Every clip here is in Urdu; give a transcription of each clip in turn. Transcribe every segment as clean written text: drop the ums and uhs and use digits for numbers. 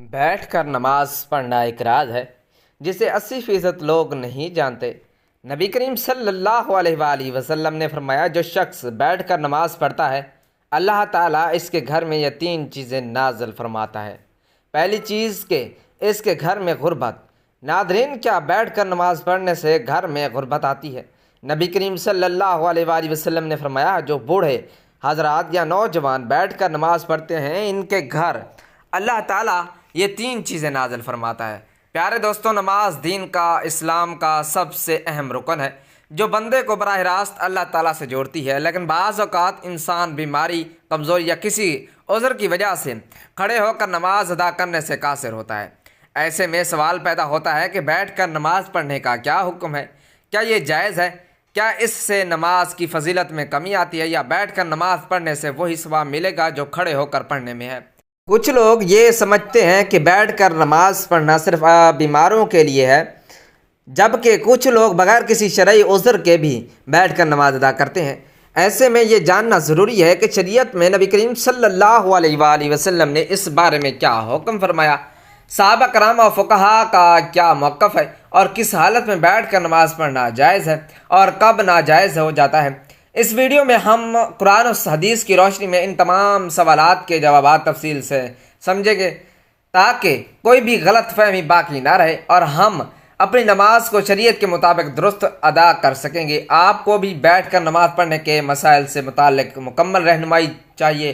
بیٹھ کر نماز پڑھنا ایک راز ہے جسے 80% لوگ نہیں جانتے۔ نبی کریم صلی اللہ علیہ وآلہ وسلم نے فرمایا، جو شخص بیٹھ کر نماز پڑھتا ہے اللہ تعالیٰ اس کے گھر میں یہ 3 چیزیں نازل فرماتا ہے۔ پہلی چیز کہ اس کے گھر میں غربت۔ ناظرین، کیا بیٹھ کر نماز پڑھنے سے گھر میں غربت آتی ہے؟ نبی کریم صلی اللہ علیہ وآلہ وسلم نے فرمایا، جو بوڑھے حضرات یا نوجوان بیٹھ کر نماز پڑھتے ہیں ان کے گھر اللہ تعالیٰ یہ 3 چیزیں نازل فرماتا ہے۔ پیارے دوستو، نماز دین کا، اسلام کا سب سے اہم رکن ہے جو بندے کو براہ راست اللہ تعالیٰ سے جوڑتی ہے، لیکن بعض اوقات انسان بیماری، کمزوری یا کسی عذر کی وجہ سے کھڑے ہو کر نماز ادا کرنے سے قاصر ہوتا ہے۔ ایسے میں سوال پیدا ہوتا ہے کہ بیٹھ کر نماز پڑھنے کا کیا حکم ہے؟ کیا یہ جائز ہے؟ کیا اس سے نماز کی فضیلت میں کمی آتی ہے یا بیٹھ کر نماز پڑھنے سے وہی ثواب ملے گا جو کھڑے ہو کر پڑھنے میں ہے؟ کچھ لوگ یہ سمجھتے ہیں کہ بیٹھ کر نماز پڑھنا صرف بیماروں کے لیے ہے، جبکہ کچھ لوگ بغیر کسی شرعی عذر کے بھی بیٹھ کر نماز ادا کرتے ہیں۔ ایسے میں یہ جاننا ضروری ہے کہ شریعت میں نبی کریم صلی اللہ علیہ وآلہ وسلم نے اس بارے میں کیا حکم فرمایا، صحابہ کرام اور فقہا کا کیا موقف ہے، اور کس حالت میں بیٹھ کر نماز پڑھنا جائز ہے اور کب ناجائز ہو جاتا ہے۔ اس ویڈیو میں ہم قرآن و حدیث کی روشنی میں ان تمام سوالات کے جوابات تفصیل سے سمجھیں گے تاکہ کوئی بھی غلط فہمی باقی نہ رہے اور ہم اپنی نماز کو شریعت کے مطابق درست ادا کر سکیں گے۔ آپ کو بھی بیٹھ کر نماز پڑھنے کے مسائل سے متعلق مکمل رہنمائی چاہیے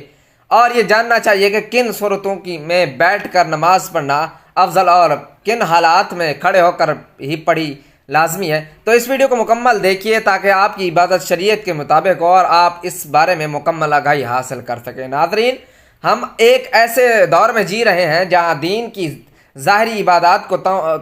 اور یہ جاننا چاہیے کہ کن صورتوں میں بیٹھ کر نماز پڑھنا افضل اور کن حالات میں کھڑے ہو کر ہی پڑھی لازمی ہے۔ تو اس ویڈیو کو مکمل دیکھیے تاکہ آپ کی عبادت شریعت کے مطابق ہو اور آپ اس بارے میں مکمل آگاہی حاصل کر سکیں۔ ناظرین، ہم ایک ایسے دور میں جی رہے ہیں جہاں دین کی ظاہری عبادات کو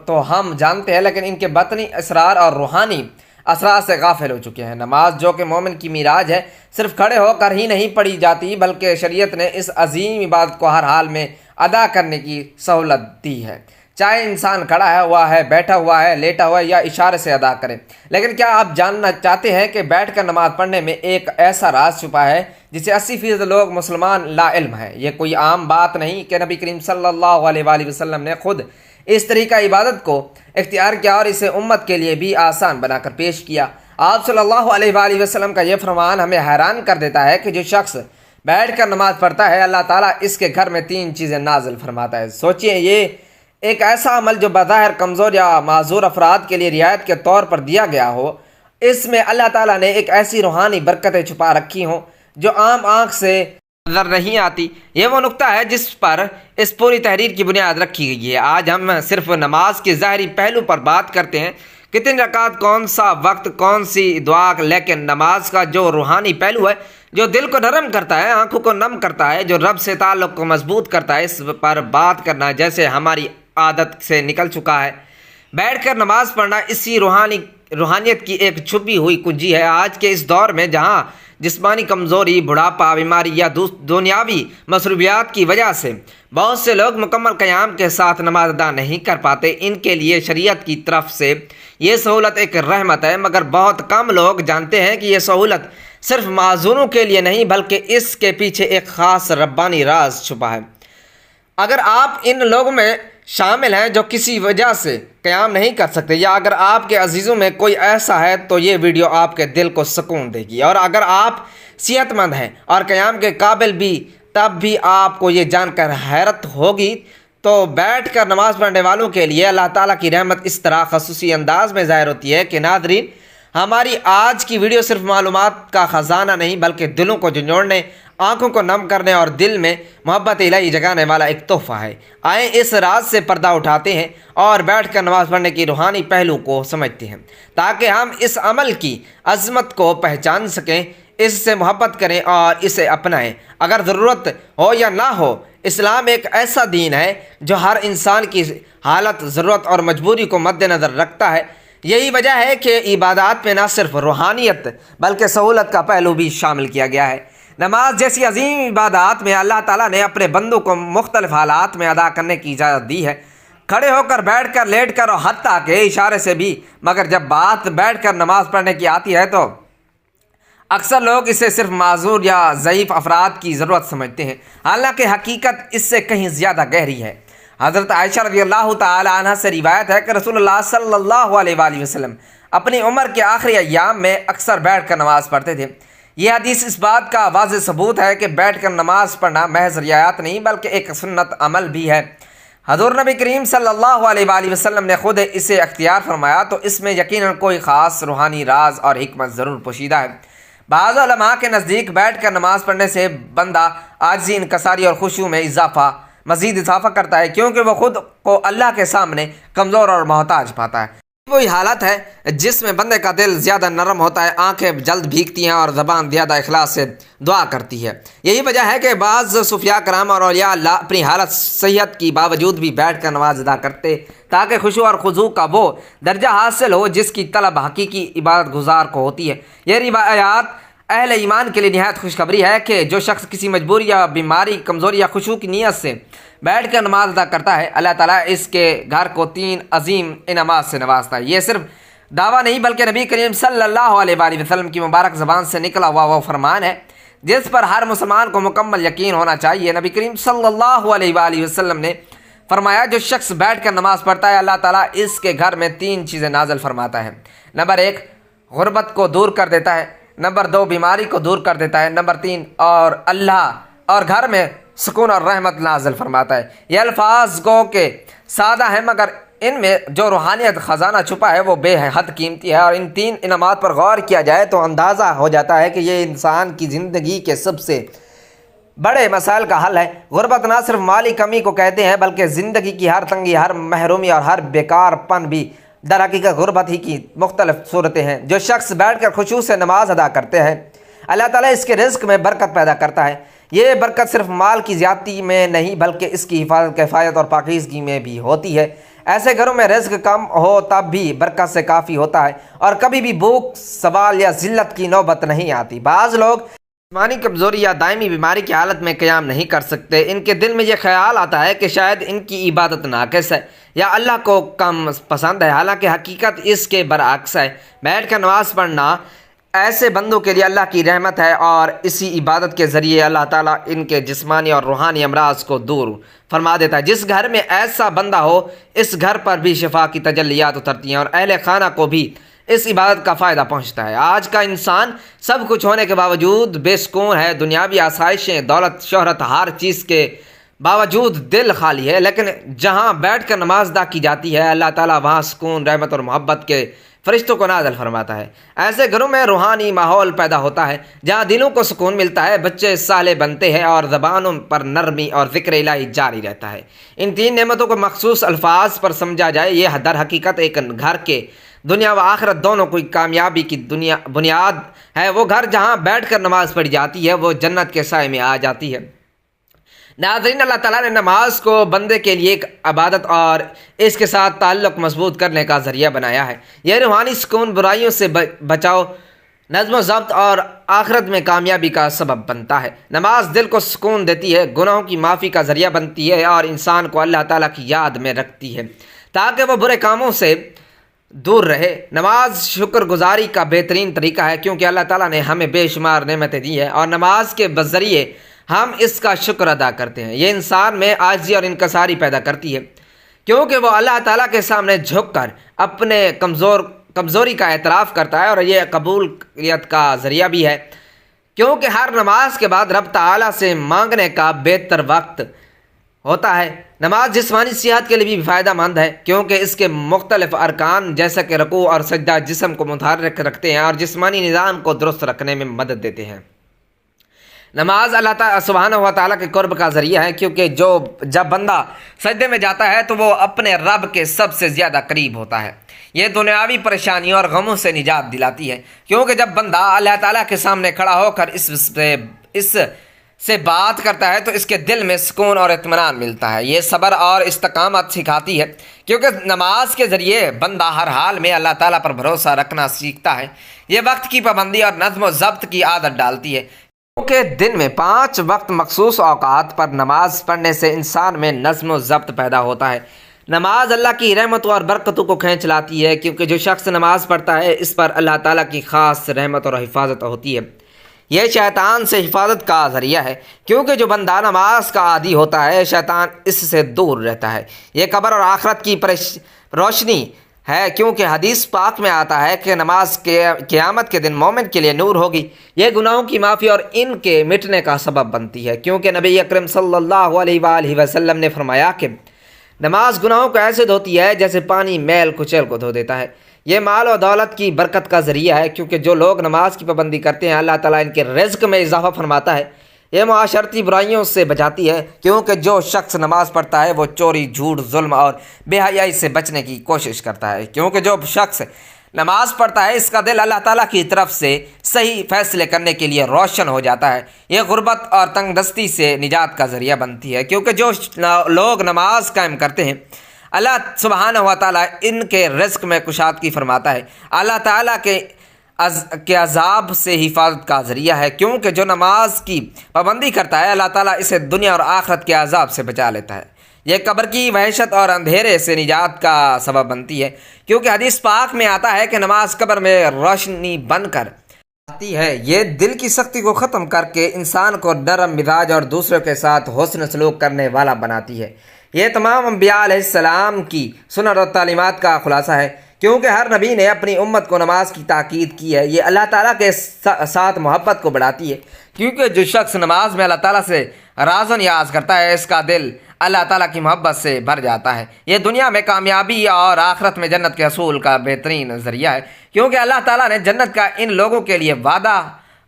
تو ہم جانتے ہیں، لیکن ان کے باطنی اسرار اور روحانی اثرات سے غافل ہو چکے ہیں۔ نماز جو کہ مومن کی معراج ہے، صرف کھڑے ہو کر ہی نہیں پڑھی جاتی بلکہ شریعت نے اس عظیم عبادت کو ہر حال میں ادا کرنے کی سہولت دی ہے، چاہے انسان کھڑا ہوا ہے، بیٹھا ہوا ہے، لیٹا ہوا ہے یا اشارے سے ادا کرے۔ لیکن کیا آپ جاننا چاہتے ہیں کہ بیٹھ کر نماز پڑھنے میں ایک ایسا راز چھپا ہے جسے 80% لوگ مسلمان لا علم ہیں؟ یہ کوئی عام بات نہیں کہ نبی کریم صلی اللہ علیہ وآلہ وسلم نے خود اس طریقہ عبادت کو اختیار کیا اور اسے امت کے لیے بھی آسان بنا کر پیش کیا۔ آپ صلی اللہ علیہ وآلہ وسلم کا یہ فرمان ہمیں حیران کر دیتا ہے کہ جو شخص بیٹھ کر نماز پڑھتا ہے اللہ تعالیٰ اس کے گھر میں 3 چیزیں نازل فرماتا ہے۔ سوچئے، یہ ایک ایسا عمل جو بظاہر کمزور یا معذور افراد کے لیے رعایت کے طور پر دیا گیا ہو، اس میں اللہ تعالیٰ نے ایک ایسی روحانی برکتیں چھپا رکھی ہوں جو عام آنکھ سے نظر نہیں آتی۔ یہ وہ نقطہ ہے جس پر اس پوری تحریر کی بنیاد رکھی گئی ہے۔ آج ہم صرف نماز کے ظاہری پہلو پر بات کرتے ہیں، کتنی رکعت، کون سا وقت، کون سی دعا، لیکن نماز کا جو روحانی پہلو ہے، جو دل کو نرم کرتا ہے، آنکھوں کو نم کرتا ہے، جو رب سے تعلق کو مضبوط کرتا ہے، اس پر بات کرنا جیسے ہماری عادت سے نکل چکا ہے۔ بیٹھ کر نماز پڑھنا اسی روحانیت کی ایک چھپی ہوئی کنجی ہے۔ آج کے اس دور میں جہاں جسمانی کمزوری، بڑھاپا، بیماری یا دنیاوی مصروفیات کی وجہ سے بہت سے لوگ مکمل قیام کے ساتھ نماز ادا نہیں کر پاتے، ان کے لیے شریعت کی طرف سے یہ سہولت ایک رحمت ہے، مگر بہت کم لوگ جانتے ہیں کہ یہ سہولت صرف معذوروں کے لیے نہیں بلکہ اس کے پیچھے ایک خاص ربانی راز چھپا ہے۔ اگر آپ ان لوگوں میں شامل ہیں جو کسی وجہ سے قیام نہیں کر سکتے، یا اگر آپ کے عزیزوں میں کوئی ایسا ہے تو یہ ویڈیو آپ کے دل کو سکون دے گی، اور اگر آپ صحت مند ہیں اور قیام کے قابل بھی، تب بھی آپ کو یہ جان کر حیرت ہوگی۔ تو بیٹھ کر نماز پڑھنے والوں کے لیے اللہ تعالیٰ کی رحمت اس طرح خصوصی انداز میں ظاہر ہوتی ہے کہ ناظرین، ہماری آج کی ویڈیو صرف معلومات کا خزانہ نہیں بلکہ دلوں کو جھنجھوڑنے، آنکھوں کو نم کرنے اور دل میں محبت الہی جگانے والا ایک تحفہ ہے۔ آئیں اس راز سے پردہ اٹھاتے ہیں اور بیٹھ کر نماز پڑھنے کی روحانی پہلو کو سمجھتے ہیں تاکہ ہم اس عمل کی عظمت کو پہچان سکیں، اس سے محبت کریں اور اسے اپنائیں۔ اگر ضرورت ہو یا نہ ہو، اسلام ایک ایسا دین ہے جو ہر انسان کی حالت، ضرورت اور مجبوری کو مد نظر رکھتا ہے۔ یہی وجہ ہے کہ عبادات میں نہ صرف روحانیت بلکہ سہولت کا پہلو بھی شامل کیا گیا ہے۔ نماز جیسی عظیم عبادات میں اللہ تعالیٰ نے اپنے بندوں کو مختلف حالات میں ادا کرنے کی اجازت دی ہے، کھڑے ہو کر، بیٹھ کر، لیٹ کر اور حتیٰ کہ اشارے سے بھی۔ مگر جب بات بیٹھ کر نماز پڑھنے کی آتی ہے تو اکثر لوگ اسے صرف معذور یا ضعیف افراد کی ضرورت سمجھتے ہیں، حالانکہ حقیقت اس سے کہیں زیادہ گہری ہے۔ حضرت عائشہ رضی اللہ تعالی عنہ سے روایت ہے کہ رسول اللہ صلی اللہ علیہ وآلہ وسلم اپنی عمر کے آخری ایام میں اکثر بیٹھ کر نماز پڑھتے تھے۔ یہ حدیث اس بات کا واضح ثبوت ہے کہ بیٹھ کر نماز پڑھنا محض رعایت نہیں بلکہ ایک سنت عمل بھی ہے۔ حضور نبی کریم صلی اللہ علیہ وآلہ وسلم نے خود اسے اختیار فرمایا، تو اس میں یقیناً کوئی خاص روحانی راز اور حکمت ضرور پوشیدہ ہے۔ بعض علماء کے نزدیک بیٹھ کر نماز پڑھنے سے بندہ عاجزی، انکساری اور خشوع میں مزید اضافہ کرتا ہے، کیونکہ وہ خود کو اللہ کے سامنے کمزور اور محتاج پاتا ہے۔ وہی حالت ہے جس میں بندے کا دل زیادہ نرم ہوتا ہے، آنکھیں جلد بھیگتی ہیں اور زبان زیادہ اخلاص سے دعا کرتی ہے۔ یہی وجہ ہے کہ بعض صوفیاء کرام اور اولیاء اللہ اپنی حالت صحت کی باوجود بھی بیٹھ کر نماز ادا کرتے تاکہ خشوع اور خضوع کا وہ درجہ حاصل ہو جس کی طلب حقیقی عبادت گزار کو ہوتی ہے۔ یہ روایات اہل ایمان کے لیے نہایت خوشخبری ہے کہ جو شخص کسی مجبوری یا بیماری، کمزوری یا خشوع کی نیت سے بیٹھ کر نماز ادا کرتا ہے، اللہ تعالیٰ اس کے گھر کو 3 عظیم انعامات سے نوازتا ہے۔ یہ صرف دعویٰ نہیں بلکہ نبی کریم صلی اللہ علیہ وآلہ وسلم کی مبارک زبان سے نکلا ہوا وہ فرمان ہے جس پر ہر مسلمان کو مکمل یقین ہونا چاہیے۔ نبی کریم صلی اللہ علیہ وآلہ وسلم نے فرمایا، جو شخص بیٹھ کر نماز پڑھتا ہے اللہ تعالیٰ اس کے گھر میں 3 چیزیں نازل فرماتا ہے۔ نمبر 1 غربت کو دور کر دیتا ہے، نمبر 2 بیماری کو دور کر دیتا ہے، نمبر 3 اور اللہ اور گھر میں سکون اور رحمت نازل فرماتا ہے۔ یہ الفاظ گو کہ سادہ ہیں مگر ان میں جو روحانیت خزانہ چھپا ہے وہ بے حد قیمتی ہے، اور ان 3 انعامات پر غور کیا جائے تو اندازہ ہو جاتا ہے کہ یہ انسان کی زندگی کے سب سے بڑے مسائل کا حل ہے۔ غربت نہ صرف مالی کمی کو کہتے ہیں بلکہ زندگی کی ہر تنگی، ہر محرومی اور ہر بیکار پن بھی در حقیقت غربت ہی کی مختلف صورتیں ہیں۔ جو شخص بیٹھ کر خشوع سے نماز ادا کرتے ہیں اللہ تعالیٰ اس کے رزق میں برکت پیدا کرتا ہے۔ یہ برکت صرف مال کی زیادتی میں نہیں بلکہ اس کی حفاظت، کفایت اور پاکیزگی میں بھی ہوتی ہے۔ ایسے گھروں میں رزق کم ہو تب بھی برکت سے کافی ہوتا ہے اور کبھی بھی بھوک، سوال یا ذلت کی نوبت نہیں آتی۔ بعض لوگ جسمانی کمزوری یا دائمی بیماری کی حالت میں قیام نہیں کر سکتے۔ ان کے دل میں یہ خیال آتا ہے کہ شاید ان کی عبادت ناقص ہے یا اللہ کو کم پسند ہے، حالانکہ حقیقت اس کے برعکس ہے۔ بیٹھ کر نماز پڑھنا ایسے بندوں کے لیے اللہ کی رحمت ہے اور اسی عبادت کے ذریعے اللہ تعالیٰ ان کے جسمانی اور روحانی امراض کو دور فرما دیتا ہے۔ جس گھر میں ایسا بندہ ہو اس گھر پر بھی شفا کی تجلیات اترتی ہیں اور اہل خانہ کو بھی اس عبادت کا فائدہ پہنچتا ہے۔ آج کا انسان سب کچھ ہونے کے باوجود بے سکون ہے، دنیاوی آسائشیں، دولت، شہرت، ہر چیز کے باوجود دل خالی ہے، لیکن جہاں بیٹھ کر نماز ادا کی جاتی ہے اللہ تعالیٰ وہاں سکون، رحمت اور محبت کے فرشتوں کو نازل فرماتا ہے۔ ایسے گھروں میں روحانی ماحول پیدا ہوتا ہے جہاں دلوں کو سکون ملتا ہے، بچے صالح بنتے ہیں اور زبانوں پر نرمی اور ذکر الہی جاری رہتا ہے۔ ان 3 نعمتوں کو مخصوص الفاظ پر سمجھا جائے، یہ در حقیقت ایک گھر کے دنیا و آخرت دونوں کی کامیابی کی بنیاد ہے۔ وہ گھر جہاں بیٹھ کر نماز پڑھی جاتی ہے وہ جنت کے سائے میں آ جاتی ہے۔ ناظرین، اللہ تعالیٰ نے نماز کو بندے کے لیے ایک عبادت اور اس کے ساتھ تعلق مضبوط کرنے کا ذریعہ بنایا ہے۔ یہ روحانی سکون، برائیوں سے بچاؤ، نظم و ضبط اور آخرت میں کامیابی کا سبب بنتا ہے۔ نماز دل کو سکون دیتی ہے، گناہوں کی معافی کا ذریعہ بنتی ہے اور انسان کو اللہ تعالیٰ کی یاد میں رکھتی ہے تاکہ وہ برے کاموں سے دور رہے۔ نماز شکر گزاری کا بہترین طریقہ ہے کیونکہ اللہ تعالیٰ نے ہمیں بے شمار نعمتیں دی ہیں اور نماز کے ذریعے ہم اس کا شکر ادا کرتے ہیں۔ یہ انسان میں عاجزی اور انکساری پیدا کرتی ہے کیونکہ وہ اللہ تعالیٰ کے سامنے جھک کر اپنے کمزوری کا اعتراف کرتا ہے، اور یہ قبولیت کا ذریعہ بھی ہے کیونکہ ہر نماز کے بعد رب تعالیٰ سے مانگنے کا بہتر وقت ہوتا ہے۔ نماز جسمانی صحت کے لیے بھی فائدہ مند ہے کیونکہ اس کے مختلف ارکان جیسا کہ رکوع اور سجدہ جسم کو متحرک رکھتے ہیں اور جسمانی نظام کو درست رکھنے میں مدد دیتے ہیں۔ نماز اللہ تعالیٰ سبحانہ و تعالیٰ کے قرب کا ذریعہ ہے کیونکہ جب بندہ سجدے میں جاتا ہے تو وہ اپنے رب کے سب سے زیادہ قریب ہوتا ہے۔ یہ دنیاوی پریشانیوں اور غموں سے نجات دلاتی ہے کیونکہ جب بندہ اللہ تعالیٰ کے سامنے کھڑا ہو کر اس سے بات کرتا ہے تو اس کے دل میں سکون اور اطمینان ملتا ہے۔ یہ صبر اور استقامت سکھاتی ہے کیونکہ نماز کے ذریعے بندہ ہر حال میں اللہ تعالیٰ پر بھروسہ رکھنا سیکھتا ہے۔ یہ وقت کی پابندی اور نظم و ضبط کی عادت ڈالتی ہے کیونکہ دن میں 5 وقت مخصوص اوقات پر نماز پڑھنے سے انسان میں نظم و ضبط پیدا ہوتا ہے۔ نماز اللہ کی رحمتوں اور برکتوں کو کھینچ لاتی ہے کیونکہ جو شخص نماز پڑھتا ہے اس پر اللہ تعالیٰ کی خاص رحمت اور حفاظت ہوتی ہے۔ یہ شیطان سے حفاظت کا ذریعہ ہے، کیونکہ جو بندہ نماز کا عادی ہوتا ہے شیطان اس سے دور رہتا ہے۔ یہ قبر اور آخرت کی روشنی ہے، کیونکہ حدیث پاک میں آتا ہے کہ نماز قیامت کے دن مومن کے لیے نور ہوگی۔ یہ گناہوں کی معافی اور ان کے مٹنے کا سبب بنتی ہے، کیونکہ نبی اکرم صلی اللہ علیہ وآلہ وسلم نے فرمایا کہ نماز گناہوں کو ایسے دھوتی ہے جیسے پانی میل کچیل کو دھو دیتا ہے۔ یہ مال و دولت کی برکت کا ذریعہ ہے، کیونکہ جو لوگ نماز کی پابندی کرتے ہیں اللہ تعالیٰ ان کے رزق میں اضافہ فرماتا ہے۔ یہ معاشرتی برائیوں سے بچاتی ہے، کیونکہ جو شخص نماز پڑھتا ہے وہ چوری، جھوٹ، ظلم اور بے حیائی سے بچنے کی کوشش کرتا ہے، کیونکہ جو شخص نماز پڑھتا ہے اس کا دل اللہ تعالیٰ کی طرف سے صحیح فیصلے کرنے کے لیے روشن ہو جاتا ہے۔ یہ غربت اور تنگ دستی سے نجات کا ذریعہ بنتی ہے، کیونکہ جو لوگ نماز قائم کرتے ہیں اللہ سبحانہ و تعالیٰ ان کے رزق میں کشادگی فرماتا ہے۔ اللہ تعالیٰ کے عذاب سے حفاظت کا ذریعہ ہے، کیونکہ جو نماز کی پابندی کرتا ہے اللہ تعالیٰ اسے دنیا اور آخرت کے عذاب سے بچا لیتا ہے۔ یہ قبر کی وحشت اور اندھیرے سے نجات کا سبب بنتی ہے، کیونکہ حدیث پاک میں آتا ہے کہ نماز قبر میں روشنی بن کر آتی ہے۔ یہ دل کی سختی کو ختم کر کے انسان کو نرم مزاج اور دوسروں کے ساتھ حسن سلوک کرنے والا بناتی ہے۔ یہ تمام انبیاء علیہ السلام کی سنت اور تعلیمات کا خلاصہ ہے، کیونکہ ہر نبی نے اپنی امت کو نماز کی تاکید کی ہے۔ یہ اللہ تعالیٰ کے ساتھ محبت کو بڑھاتی ہے، کیونکہ جو شخص نماز میں اللہ تعالیٰ سے راز و نیاز کرتا ہے اس کا دل اللہ تعالیٰ کی محبت سے بھر جاتا ہے۔ یہ دنیا میں کامیابی اور آخرت میں جنت کے حصول کا بہترین ذریعہ ہے، کیونکہ اللہ تعالیٰ نے جنت کا ان لوگوں کے لیے وعدہ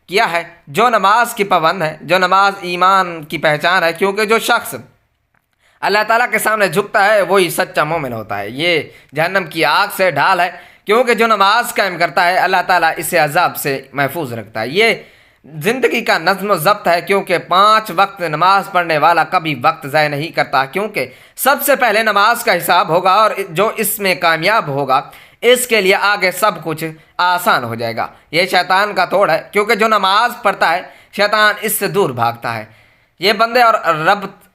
کیا ہے جو نماز کی پابند ہے۔ جو نماز ایمان کی پہچان ہے، کیونکہ جو شخص اللہ تعالیٰ کے سامنے جھکتا ہے وہی سچا مومن ہوتا ہے۔ یہ جہنم کی آگ سے ڈھال ہے، کیونکہ جو نماز قائم کرتا ہے اللہ تعالیٰ اسے عذاب سے محفوظ رکھتا ہے۔ یہ زندگی کا نظم و ضبط ہے، کیونکہ 5 وقت نماز پڑھنے والا کبھی وقت ضائع نہیں کرتا، کیونکہ سب سے پہلے نماز کا حساب ہوگا اور جو اس میں کامیاب ہوگا اس کے لیے آگے سب کچھ آسان ہو جائے گا۔ یہ شیطان کا توڑ ہے، کیونکہ جو نماز پڑھتا ہے شیطان اس سے دور بھاگتا ہے۔ یہ بندے اور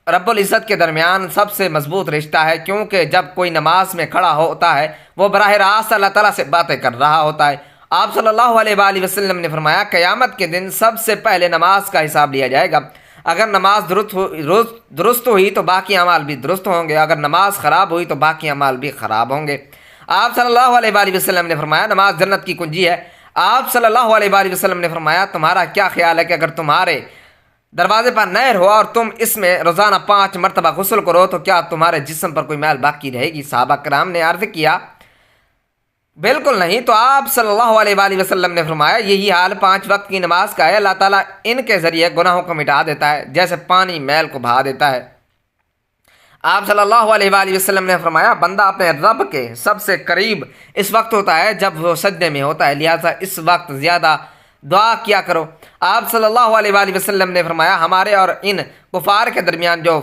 رب العزت کے درمیان سب سے مضبوط رشتہ ہے، کیونکہ جب کوئی نماز میں کھڑا ہوتا ہے وہ براہ راست اللہ تعالیٰ سے باتیں کر رہا ہوتا ہے۔ آپ صلی اللہ علیہ وآلہ وسلم نے فرمایا قیامت کے دن سب سے پہلے نماز کا حساب لیا جائے گا۔ اگر نماز درست ہوئی تو باقی اعمال بھی درست ہوں گے، اگر نماز خراب ہوئی تو باقی اعمال بھی خراب ہوں گے۔ آپ صلی اللہ علیہ وآلہ وسلم نے فرمایا نماز جنت کی کنجی ہے۔ آپ صلی اللہ علیہ وآلہ وسلم نے فرمایا تمہارا کیا خیال ہے کہ اگر تمہارے دروازے پر نہر ہو اور تم اس میں روزانہ 5 مرتبہ غسل کرو تو کیا تمہارے جسم پر کوئی میل باقی رہے گی؟ صحابہ کرام نے عرض کیا بالکل نہیں۔ تو آپ صلی اللہ علیہ وآلہ وسلم نے فرمایا یہی حال 5 وقت کی نماز کا ہے، اللہ تعالیٰ ان کے ذریعے گناہوں کو مٹا دیتا ہے جیسے پانی میل کو بہا دیتا ہے۔ آپ صلی اللہ علیہ وآلہ وسلم نے فرمایا بندہ اپنے رب کے سب سے قریب اس وقت ہوتا ہے جب وہ سجدے میں ہوتا ہے، لہٰذا اس وقت زیادہ دعا کیا کرو۔ آپ صلی اللہ علیہ وآلہ وسلم نے فرمایا ہمارے اور ان کفار کے درمیان جو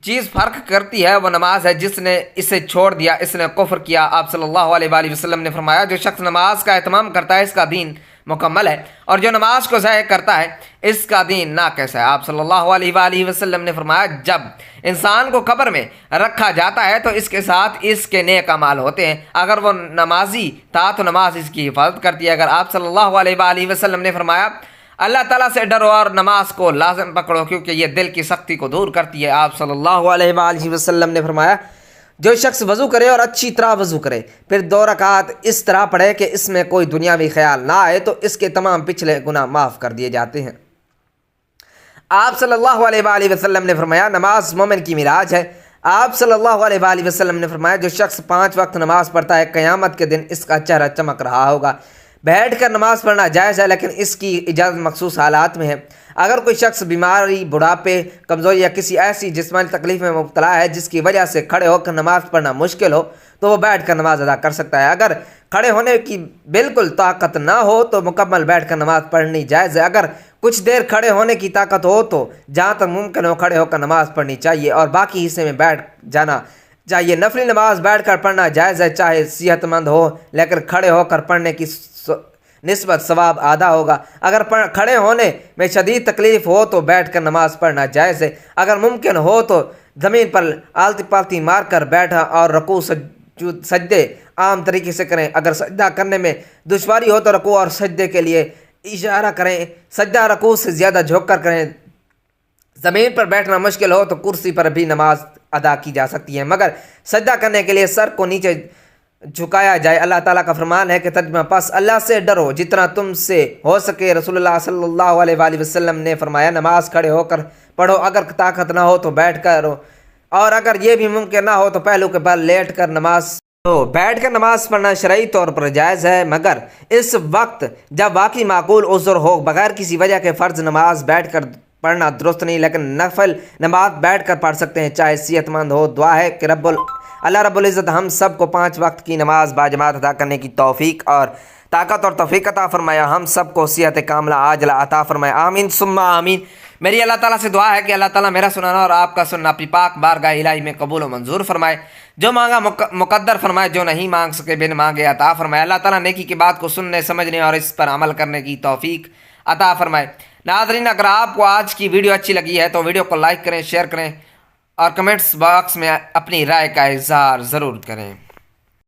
چیز فرق کرتی ہے وہ نماز ہے، جس نے اسے چھوڑ دیا اس نے کفر کیا۔ آپ صلی اللہ علیہ وآلہ وسلم نے فرمایا جو شخص نماز کا اہتمام کرتا ہے اس کا دین مکمل ہے، اور جو نماز کو ضائع کرتا ہے اس کا دین ناقص ہے۔ آپ صلی اللہ علیہ وآلہ وسلم نے فرمایا جب انسان کو قبر میں رکھا جاتا ہے تو اس کے ساتھ اس کے نیک اعمال ہوتے ہیں، اگر وہ نمازی تھا تو نماز اس کی حفاظت کرتی ہے۔ اگر آپ صلی اللہ علیہ وآلہ وسلم نے فرمایا اللہ تعالیٰ سے ڈرو اور نماز کو لازم پکڑو کیونکہ یہ دل کی سختی کو دور کرتی ہے۔ آپ صلی اللہ علیہ وآلہ وسلم نے فرمایا جو شخص وضو کرے اور اچھی طرح وضو کرے پھر 2 رکعت اس طرح پڑھے کہ اس میں کوئی دنیاوی خیال نہ آئے تو اس کے تمام پچھلے گناہ معاف کر دیے جاتے ہیں۔ آپ صلی اللہ علیہ وآلہ وسلم نے فرمایا نماز مومن کی معراج ہے۔ آپ صلی اللہ علیہ وآلہ وسلم نے فرمایا جو شخص 5 وقت نماز پڑھتا ہے قیامت کے دن اس کا چہرہ چمک رہا ہوگا۔ بیٹھ کر نماز پڑھنا جائز ہے لیکن اس کی اجازت مخصوص حالات میں ہے۔ اگر کوئی شخص بیماری، بڑھاپے، کمزوری یا کسی ایسی جسمانی تکلیف میں مبتلا ہے جس کی وجہ سے کھڑے ہو کر نماز پڑھنا مشکل ہو تو وہ بیٹھ کر نماز ادا کر سکتا ہے۔ اگر کھڑے ہونے کی بالکل طاقت نہ ہو تو مکمل بیٹھ کر نماز پڑھنی جائز ہے۔ اگر کچھ دیر کھڑے ہونے کی طاقت ہو تو جہاں تک ممکن ہو کھڑے ہو کر نماز پڑھنی چاہیے اور باقی حصے میں بیٹھ جانا چاہیے۔ نفلی نماز بیٹھ کر پڑھنا جائز ہے چاہے صحت مند ہو، لیکن کھڑے ہو کر پڑھنے کی نسبت ثواب آدھا ہوگا۔ اگر کھڑے ہونے میں شدید تکلیف ہو تو بیٹھ کر نماز پڑھنا جائز ہے۔ اگر ممکن ہو تو زمین پر آلتی پالتی مار کر بیٹھا اور رکوع سجدے عام طریقے سے کریں۔ اگر سجدہ کرنے میں دشواری ہو تو رکوع اور سجدے کے لیے اشارہ کریں، سجدہ رکوع سے زیادہ جھک کر کریں۔ زمین پر بیٹھنا مشکل ہو تو کرسی پر بھی نماز ادا کی جا سکتی ہے، مگر سجدہ کرنے کے لیے سر کو نیچے جھکایا جائے۔ اللہ تعالیٰ کا فرمان ہے کہ ترجمہ، پس اللہ سے ڈرو جتنا تم سے ہو سکے۔ رسول اللہ صلی اللہ علیہ وآلہ وسلم نے فرمایا، نماز کھڑے ہو کر پڑھو، اگر طاقت نہ ہو تو بیٹھ کر ہو، اور اگر یہ بھی ممکن نہ ہو تو پہلو کے بل لیٹ کر نماز پڑھو۔ بیٹھ کر نماز پڑھنا شرعی طور پر جائز ہے، مگر اس وقت جب واقعی معقول عذر ہو، بغیر کسی وجہ کے فرض نماز بیٹھ کر پڑھنا درست نہیں، لیکن نفل نماز بیٹھ کر پڑھ سکتے ہیں، چاہے صحت مند ہو۔ دعا ہے کہ اللہ رب العزت ہم سب کو 5 وقت کی نماز باجماعت ادا کرنے کی توفیق اور طاقت اور توفیق عطا فرمایا، ہم سب کو صحت کاملہ عاجلہ عطا فرمایا، آمین ثم آمین۔ میری اللہ تعالیٰ سے دعا ہے کہ اللہ تعالیٰ میرا سنانا اور آپ کا سننا اپنی پاک بارگاہ الہی میں قبول و منظور فرمائے، جو مانگا مقدر فرمائے، جو نہیں مانگ سکے بن مانگے عطا فرمائے۔ اللہ تعالیٰ نیکی کی بات کو سننے، سمجھنے اور اس پر عمل کرنے کی توفیق عطا فرمائے۔ ناظرین، اگر آپ کو آج کی ویڈیو اچھی لگی ہے تو ویڈیو کو لائک کریں، شیئر کریں اور کمنٹس باکس میں اپنی رائے کا اظہار ضرور کریں۔